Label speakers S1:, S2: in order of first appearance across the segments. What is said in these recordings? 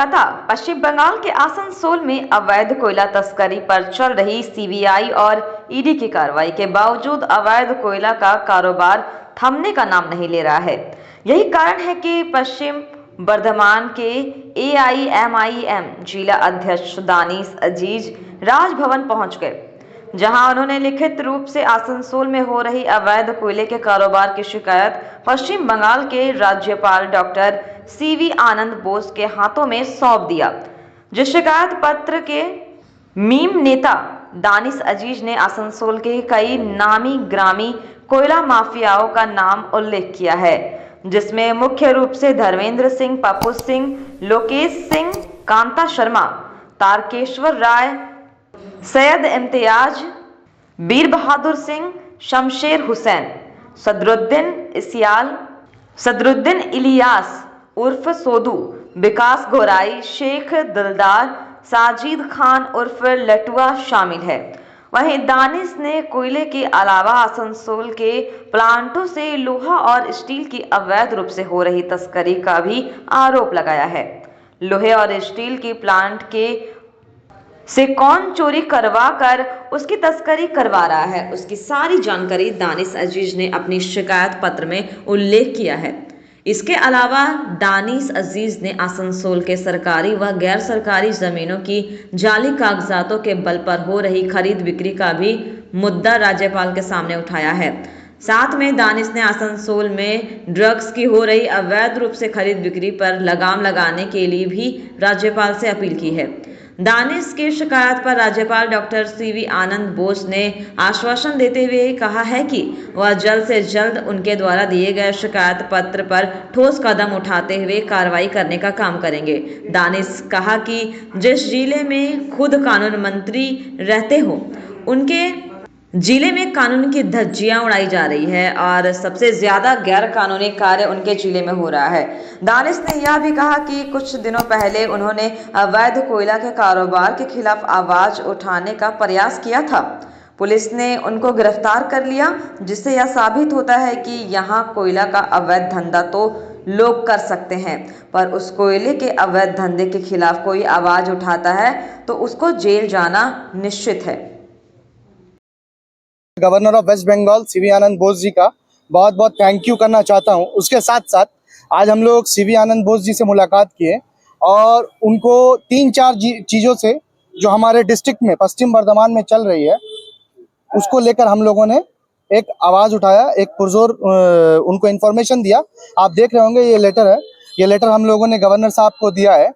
S1: कोलकाता पश्चिम बंगाल के आसनसोल में अवैध कोयला तस्करी पर चल रही सीबीआई और ईडी की कार्रवाई के बावजूद अवैध कोयला का कारोबार थमने का नाम नहीं ले रहा है। यही कारण है कि पश्चिम बर्धमान के एआईएमआईएम जिला अध्यक्ष दानिश अजीज राजभवन पहुंच गए, जहां उन्होंने लिखित रूप से आसनसोल में हो रही अवैध कोयले के कारोबार की शिकायत पश्चिम बंगाल के राज्यपाल डॉक्टर सीवी आनंद बोस के हाथों में सौंप दिया। जिस शिकायत पत्र के मीम नेता दानिश अजीज ने आसनसोल के कई नामी ग्रामी कोयला माफियाओं का नाम उल्लेख किया है, जिसमें मुख्य रूप से धर्मेंद्र सिंह, पप्पू सिंह, लोकेश सिंह, कांता शर्मा, तारकेश्वर राय, सैयद इम्तियाज, बीर बहादुर सिंह, शमशेर हुसैन, सदरुद्दीन इलियास उर्फ सोदू, विकास गोराई, शेख दिलदार, साजिद खान उर्फ लटुआ शामिल है। वहीं दानिश ने कोयले के अलावा आसनसोल के प्लांटों से लोहा और स्टील की अवैध रूप से हो रही तस्करी का भी आरोप लगाया है। लोहे और स्टील की प्लांट के से कौन चोरी करवा कर उसकी तस्करी करवा रहा है, उसकी सारी जानकारी दानिश अजीज ने अपनी शिकायत पत्र में उल्लेख किया है। इसके अलावा दानिश अजीज ने आसनसोल के सरकारी व गैर सरकारी जमीनों की जाली कागजातों के बल पर हो रही खरीद बिक्री का भी मुद्दा राज्यपाल के सामने उठाया है। साथ में दानिश ने आसनसोल में ड्रग्स की हो रही अवैध रूप से खरीद बिक्री पर लगाम लगाने के लिए भी राज्यपाल से अपील की है। दानिश की शिकायत पर राज्यपाल डॉक्टर सीवी आनंद बोस ने आश्वासन देते हुए कहा है कि वह जल्द से जल्द उनके द्वारा दिए गए शिकायत पत्र पर ठोस कदम उठाते हुए कार्रवाई करने का काम करेंगे। दानिश कहा कि जिस जिले में खुद कानून मंत्री रहते हो, उनके जिले में कानून की धज्जियां उड़ाई जा रही है और सबसे ज्यादा गैर कानूनी कार्य उनके जिले में हो रहा है। दानिश ने यह भी कहा कि कुछ दिनों पहले उन्होंने अवैध कोयला के कारोबार के खिलाफ आवाज उठाने का प्रयास किया था। पुलिस ने उनको गिरफ्तार कर लिया, जिससे यह साबित होता है कि यहाँ कोयला का अवैध धंधा तो लोग कर सकते हैं, पर उस कोयले के अवैध धंधे के खिलाफ कोई आवाज उठाता है तो उसको जेल जाना निश्चित है।
S2: Governor of West Bengal CV Ananda Bose ji का बहुत बहुत थैंक यू करना चाहता हूं। उसके साथ साथ आज हम लोग सीवी आनंद बोस जी से मुलाकात किए और उनको 3-4 चीज़ों से जो हमारे डिस्ट्रिक्ट में पश्चिम बर्धमान में चल रही है उसको लेकर हम लोगों ने एक आवाज़ उठाया, एक पुरजोर उनको इन्फॉर्मेशन दिया। आप देख रहे होंगे ये लेटर है, ये लेटर हम लोगों ने गवर्नर साहब को दिया है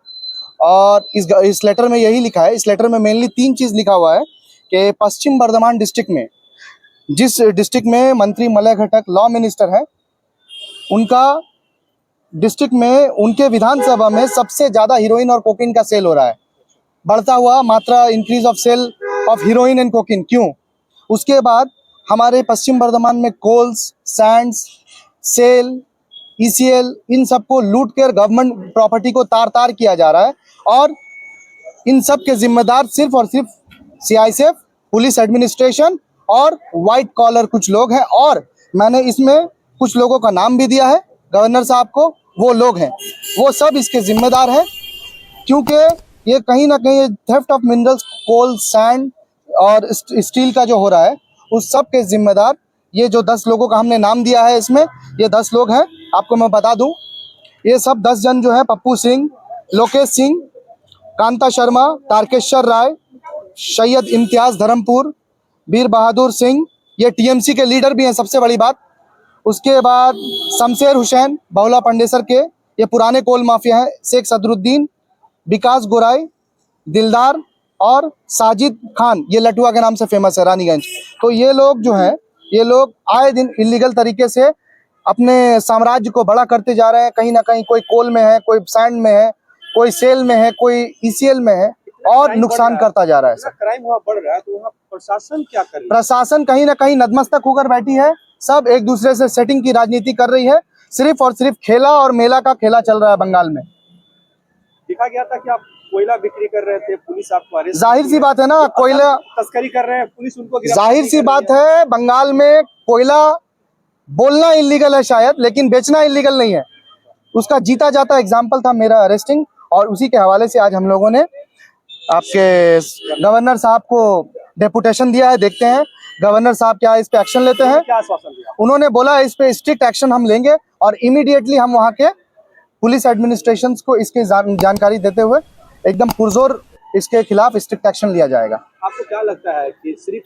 S2: और इस लेटर में यही लिखा है। इस लेटर में मेनली 3 चीज़ लिखा हुआ है कि पश्चिम बर्धमान डिस्ट्रिक्ट में, जिस डिस्ट्रिक्ट में मंत्री मलय घटक लॉ मिनिस्टर है, उनका डिस्ट्रिक्ट में उनके विधानसभा में सबसे ज़्यादा हीरोइन और कोकीन का सेल हो रहा है। बढ़ता हुआ मात्रा, increase of sale of heroin and cocaine. क्यों? उसके बाद हमारे पश्चिम बर्धमान में कोल्स, सैंड्स, सेल, ईसीएल, इन सबको लूट कर गवर्नमेंट प्रॉपर्टी को तार-तार किया जा रहा है और इन सब के जिम्मेदार सिर्फ और सिर्फ सीआईएसएफ, पुलिस एडमिनिस्ट्रेशन और वाइट कॉलर कुछ लोग हैं। और मैंने इसमें कुछ लोगों का नाम भी दिया है गवर्नर साहब को। वो लोग हैं, वो सब इसके जिम्मेदार हैं, क्योंकि ये कहीं ना कहीं theft of minerals, coal, sand और स्टील का जो हो रहा है उस सब के जिम्मेदार ये जो 10 लोगों का हमने नाम दिया है, इसमें ये 10 लोग हैं। आपको मैं बता दूं, ये सब 10 जन जो हैं, पप्पू सिंह, लोकेश सिंह, कांता शर्मा, तारकेश्वर राय, सैयद इम्तियाज धर्मपुर, बीर बहादुर सिंह, ये टीएमसी के लीडर भी हैं, सबसे बड़ी बात। उसके बाद शमशेर हुसैन, बहुला पंडेसर के, ये पुराने कोल माफिया हैं। शेख सदरुद्दीन, विकास गोराई, दिलदार और साजिद खान, ये लटुआ के नाम से फेमस है, रानीगंज। तो ये लोग जो हैं, ये लोग आए दिन इलीगल तरीके से अपने साम्राज्य को बड़ा करते जा रहे हैं। कहीं ना कहीं कोई कोल में है, कोई सैंड में है, कोई सेल में है, कोई ईसीएल में है और नुकसान करता जा रहा है।
S3: क्राइम वहाँ बढ़ रहा है, तो वहाँ प्रशासन क्या कर रही है?
S2: प्रशासन कहीं ना कहीं नतमस्तक होकर बैठी है। सब एक दूसरे से सेटिंग की राजनीति कर रही है। सिर्फ और सिर्फ खेला और मेला का खेला चल रहा है बंगाल में।
S3: देखा गया था कि आप कोयला बिक्री कर रहे थे, पुलिस आपको अरेस्ट,
S2: जाहिर सी बात है ना, कोयला
S3: तस्करी कर रहे हैं, पुलिस उनको
S2: जाहिर सी बात है, बंगाल में कोयला बोलना इलीगल है शायद, लेकिन बेचना इलीगल नहीं है। उसका जीता जाता एग्जाम्पल था मेरा अरेस्टिंग और उसी के हवाले से आज हम लोगों ने आपके गवर्नर साहब को डेपुटेशन दिया है। देखते हैं गवर्नर साहब क्या इस पे एक्शन लेते हैं।
S3: क्या आश्वासन दिया?
S2: उन्होंने बोला इस पे स्ट्रिक्ट एक्शन हम लेंगे और इमीडिएटली हम वहाँ के पुलिस एडमिनिस्ट्रेशन को इसकी जानकारी देते हुए एकदम पुरजोर इसके खिलाफ स्ट्रिक्ट एक्शन लिया जाएगा।
S3: आपको क्या लगता है कि सिर्फ